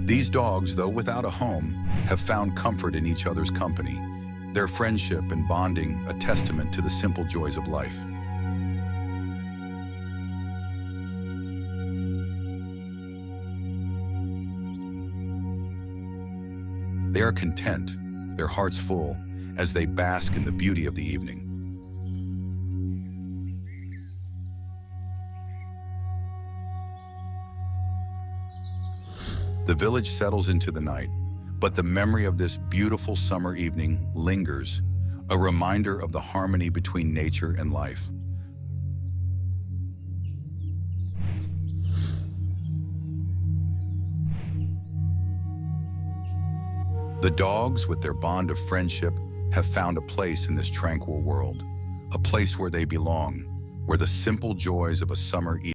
These dogs, though without a home, have found comfort in each other's company, their friendship and bonding a testament to the simple joys of life. They are content, their hearts full, as they bask in the beauty of the evening. The village settles into the night, but the memory of this beautiful summer evening lingers, a reminder of the harmony between nature and life. The dogs, with their bond of friendship, have found a place in this tranquil world, a place where they belong, where the simple joys of a summer evening